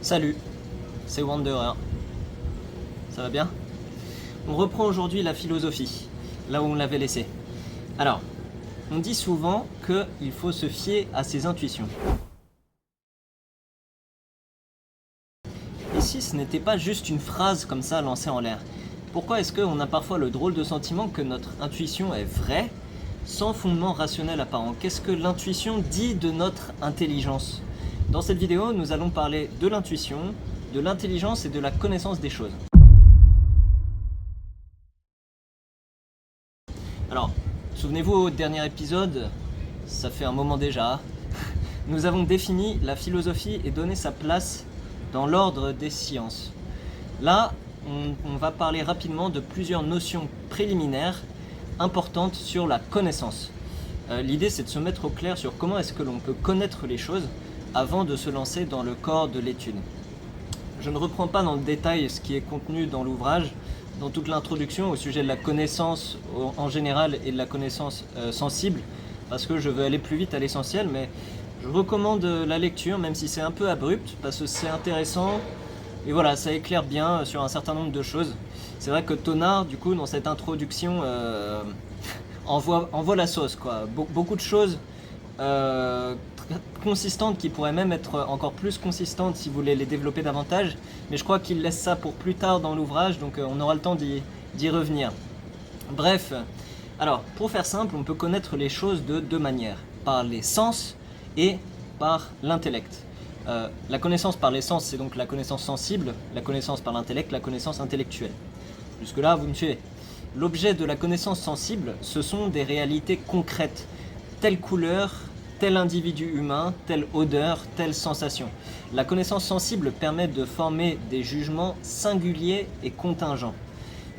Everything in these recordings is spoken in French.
Salut, c'est Wanderer. Ça va bien? On reprend aujourd'hui la philosophie, là où on l'avait laissé. Alors, on dit souvent qu'il faut se fier à ses intuitions. Et si ce n'était pas juste une phrase comme ça lancée en l'air? Pourquoi est-ce qu'on a parfois le drôle de sentiment que notre intuition est vraie, sans fondement rationnel apparent? Qu'est-ce que l'intuition dit de notre intelligence? Dans cette vidéo, nous allons parler de l'intuition, de l'intelligence et de la connaissance des choses. Alors, souvenez-vous au dernier épisode, ça fait un moment déjà, nous avons défini la philosophie et donné sa place dans l'ordre des sciences. Là, on va parler rapidement de plusieurs notions préliminaires importantes sur la connaissance. L'idée, c'est de se mettre au clair sur comment est-ce que l'on peut connaître les choses avant de se lancer dans le corps de l'étude. Je ne reprends pas dans le détail ce qui est contenu dans l'ouvrage, dans toute l'introduction au sujet de la connaissance en général et de la connaissance sensible, parce que je veux aller plus vite à l'essentiel, mais je recommande la lecture, même si c'est un peu abrupt, parce que c'est intéressant, et voilà, ça éclaire bien sur un certain nombre de choses. C'est vrai que Tonard, du coup, dans cette introduction, envoie la sauce, quoi. Beaucoup de choses consistantes qui pourraient même être encore plus consistantes si vous voulez les développer davantage, mais je crois qu'il laisse ça pour plus tard dans l'ouvrage, donc on aura le temps d'y revenir. Bref, alors pour faire simple, on peut connaître les choses de deux manières, par les sens et par l'intellect. La connaissance par les sens, c'est donc la connaissance sensible, la connaissance par l'intellect, la connaissance intellectuelle. Jusque-là, vous me suivez. L'objet de la connaissance sensible, ce sont des réalités concrètes, telle couleur, tel individu humain, telle odeur, telle sensation. La connaissance sensible permet de former des jugements singuliers et contingents.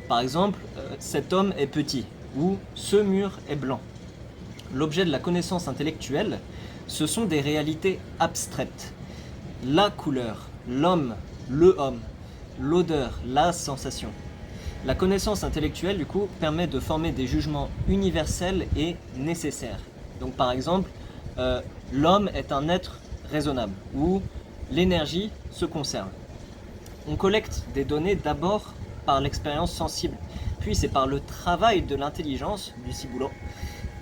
Par exemple, cet homme est petit ou ce mur est blanc. L'objet de la connaissance intellectuelle, ce sont des réalités abstraites. La couleur, l'homme, le homme, l'odeur, la sensation. La connaissance intellectuelle, du coup, permet de former des jugements universels et nécessaires. Donc par exemple, l'homme est un être raisonnable, ou l'énergie se conserve. On collecte des données d'abord par l'expérience sensible, puis c'est par le travail de l'intelligence, du ciboulot,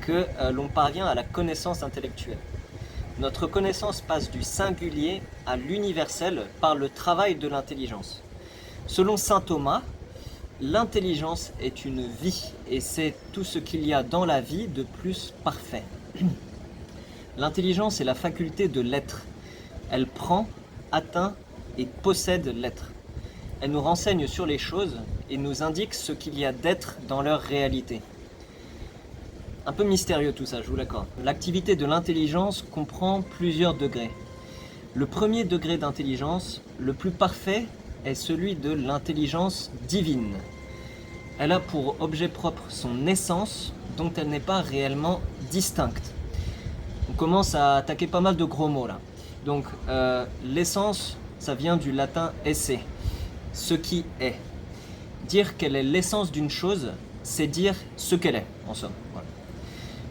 que l'on parvient à la connaissance intellectuelle. Notre connaissance passe du singulier à l'universel par le travail de l'intelligence. Selon saint Thomas, l'intelligence est une vie, et c'est tout ce qu'il y a dans la vie de plus parfait. L'intelligence est la faculté de l'être. Elle prend, atteint et possède l'être. Elle nous renseigne sur les choses et nous indique ce qu'il y a d'être dans leur réalité. Un peu mystérieux tout ça, je vous l'accorde. L'activité de l'intelligence comprend plusieurs degrés. Le premier degré d'intelligence, le plus parfait, est celui de l'intelligence divine. Elle a pour objet propre son essence, dont elle n'est pas réellement distincte. On commence à attaquer pas mal de gros mots là. Donc l'essence, ça vient du latin esse, ce qui est. Dire quelle est l'essence d'une chose, c'est dire ce qu'elle est, en somme. Voilà.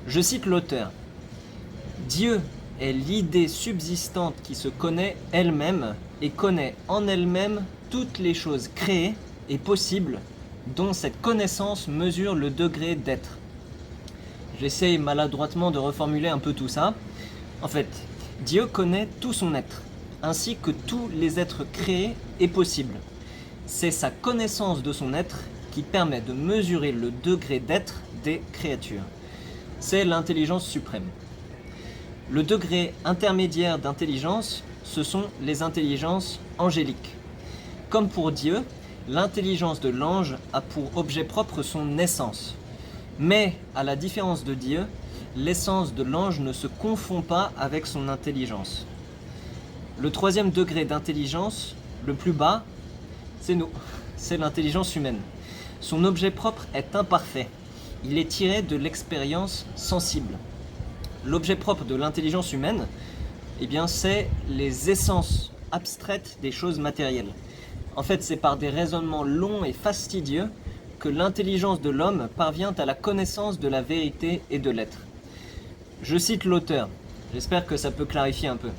Je cite l'auteur. Dieu est l'idée subsistante qui se connaît elle-même et connaît en elle-même toutes les choses créées et possibles dont cette connaissance mesure le degré d'être. J'essaye maladroitement de reformuler un peu tout ça. En fait, Dieu connaît tout son être, ainsi que tous les êtres créés et possibles. C'est sa connaissance de son être qui permet de mesurer le degré d'être des créatures. C'est l'intelligence suprême. Le degré intermédiaire d'intelligence, ce sont les intelligences angéliques. Comme pour Dieu, l'intelligence de l'ange a pour objet propre son essence. Mais, à la différence de Dieu, l'essence de l'ange ne se confond pas avec son intelligence. Le troisième degré d'intelligence, le plus bas, c'est nous, c'est l'intelligence humaine. Son objet propre est imparfait. Il est tiré de l'expérience sensible. L'objet propre de l'intelligence humaine, eh bien, c'est les essences abstraites des choses matérielles. En fait, c'est par des raisonnements longs et fastidieux que l'intelligence de l'homme parvient à la connaissance de la vérité et de l'être. Je cite l'auteur, j'espère que ça peut clarifier un peu.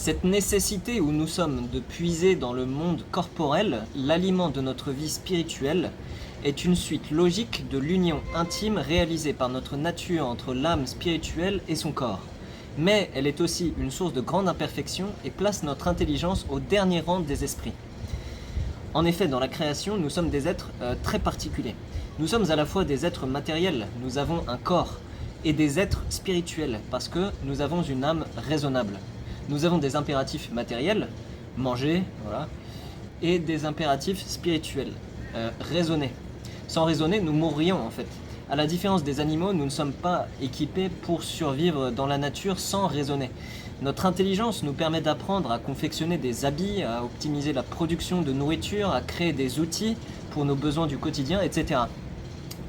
Cette nécessité où nous sommes de puiser dans le monde corporel l'aliment de notre vie spirituelle est une suite logique de l'union intime réalisée par notre nature entre l'âme spirituelle et son corps. Mais elle est aussi une source de grande imperfection et place notre intelligence au dernier rang des esprits. En effet, dans la création, nous sommes des êtres très particuliers. Nous sommes à la fois des êtres matériels, nous avons un corps, et des êtres spirituels, parce que nous avons une âme raisonnable. Nous avons des impératifs matériels, manger, voilà, et des impératifs spirituels, raisonner. Sans raisonner, nous mourrions en fait. À la différence des animaux, nous ne sommes pas équipés pour survivre dans la nature sans raisonner. Notre intelligence nous permet d'apprendre à confectionner des habits, à optimiser la production de nourriture, à créer des outils pour nos besoins du quotidien, etc.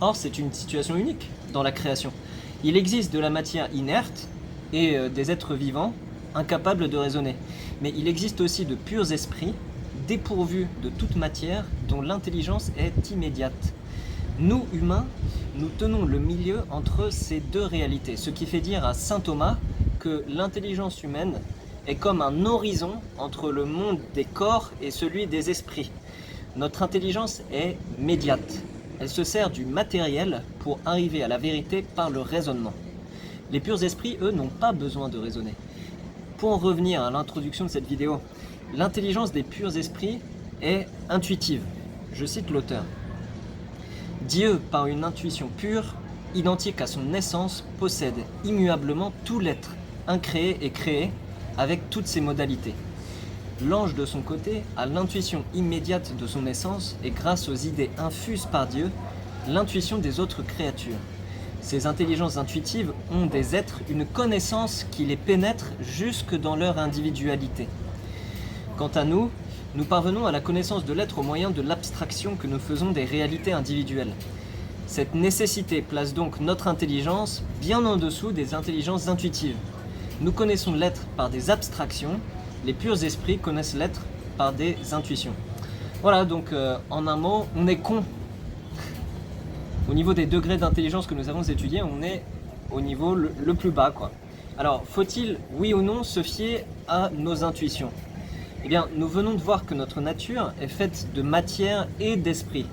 Or, c'est une situation unique dans la création. Il existe de la matière inerte et des êtres vivants incapables de raisonner. Mais il existe aussi de purs esprits, dépourvus de toute matière, dont l'intelligence est immédiate. Nous, humains, nous tenons le milieu entre ces deux réalités, ce qui fait dire à saint Thomas que l'intelligence humaine est comme un horizon entre le monde des corps et celui des esprits. Notre intelligence est médiate. Elle se sert du matériel pour arriver à la vérité par le raisonnement. Les purs esprits, eux, n'ont pas besoin de raisonner. Pour en revenir à l'introduction de cette vidéo, l'intelligence des purs esprits est intuitive. Je cite l'auteur. Dieu, par une intuition pure, identique à son essence, possède immuablement tout l'être, incréé et créé, avec toutes ses modalités. L'ange, de son côté, a l'intuition immédiate de son essence et grâce aux idées infuses par Dieu, l'intuition des autres créatures. Ces intelligences intuitives ont des êtres une connaissance qui les pénètre jusque dans leur individualité. Quant à nous, nous parvenons à la connaissance de l'être au moyen de l'abstraction que nous faisons des réalités individuelles. Cette nécessité place donc notre intelligence bien en dessous des intelligences intuitives. Nous connaissons l'être par des abstractions, les purs esprits connaissent l'être par des intuitions. Voilà, donc en un mot, on est con. Au niveau des degrés d'intelligence que nous avons étudiés, on est au niveau le plus bas, quoi. Alors, faut-il, oui ou non, se fier à nos intuitions ? Eh bien, nous venons de voir que notre nature est faite de matière et d'esprit.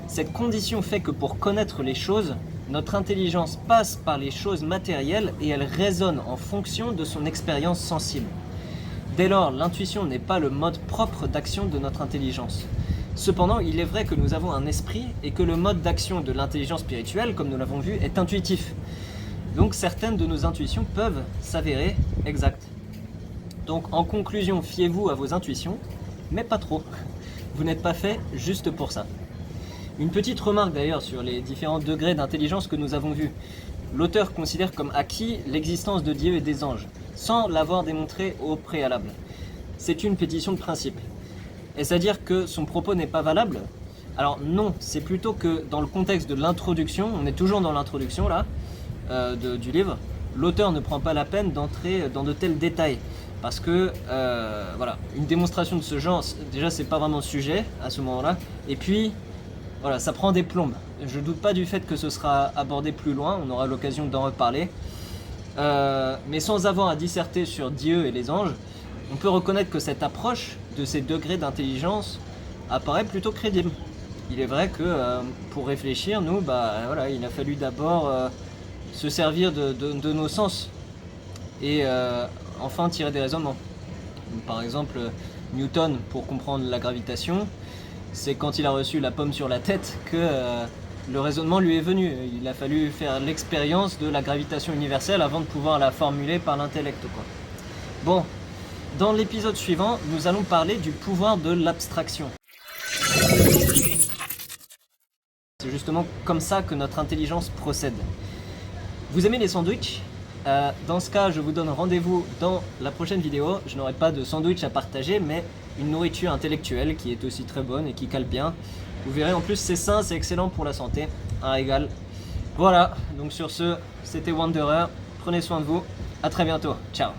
Cette condition fait que pour connaître les choses, notre intelligence passe par les choses matérielles et elle raisonne en fonction de son expérience sensible. Dès lors, l'intuition n'est pas le mode propre d'action de notre intelligence. Cependant, il est vrai que nous avons un esprit et que le mode d'action de l'intelligence spirituelle, comme nous l'avons vu, est intuitif. Donc certaines de nos intuitions peuvent s'avérer exactes. Donc en conclusion, fiez-vous à vos intuitions, mais pas trop. Vous n'êtes pas fait juste pour ça. Une petite remarque d'ailleurs sur les différents degrés d'intelligence que nous avons vus. L'auteur considère comme acquis l'existence de Dieu et des anges, sans l'avoir démontré au préalable. C'est une pétition de principe. Est-ce à dire que son propos n'est pas valable ? Alors non, c'est plutôt que dans le contexte de l'introduction, on est toujours dans l'introduction là, du livre, l'auteur ne prend pas la peine d'entrer dans de tels détails. Parce que, voilà, une démonstration de ce genre, déjà c'est pas vraiment le sujet à ce moment-là, et puis, voilà, ça prend des plombes. Je doute pas du fait que ce sera abordé plus loin, on aura l'occasion d'en reparler. Mais sans avoir à disserter sur Dieu et les anges, on peut reconnaître que cette approche de ces degrés d'intelligence apparaît plutôt crédible. Il est vrai que pour réfléchir, nous, voilà, il a fallu d'abord se servir de nos sens et enfin tirer des raisonnements. Par exemple, Newton, pour comprendre la gravitation, c'est quand il a reçu la pomme sur la tête que le raisonnement lui est venu. Il a fallu faire l'expérience de la gravitation universelle avant de pouvoir la formuler par l'intellect, quoi. Bon, dans l'épisode suivant, nous allons parler du pouvoir de l'abstraction. C'est justement comme ça que notre intelligence procède. Vous aimez les sandwichs ? Dans ce cas, je vous donne rendez-vous dans la prochaine vidéo. Je n'aurai pas de sandwich à partager, mais une nourriture intellectuelle qui est aussi très bonne et qui cale bien. Vous verrez, en plus c'est sain, c'est excellent pour la santé, un régal. Voilà, donc sur ce, c'était Wanderer. Prenez soin de vous, à très bientôt, ciao.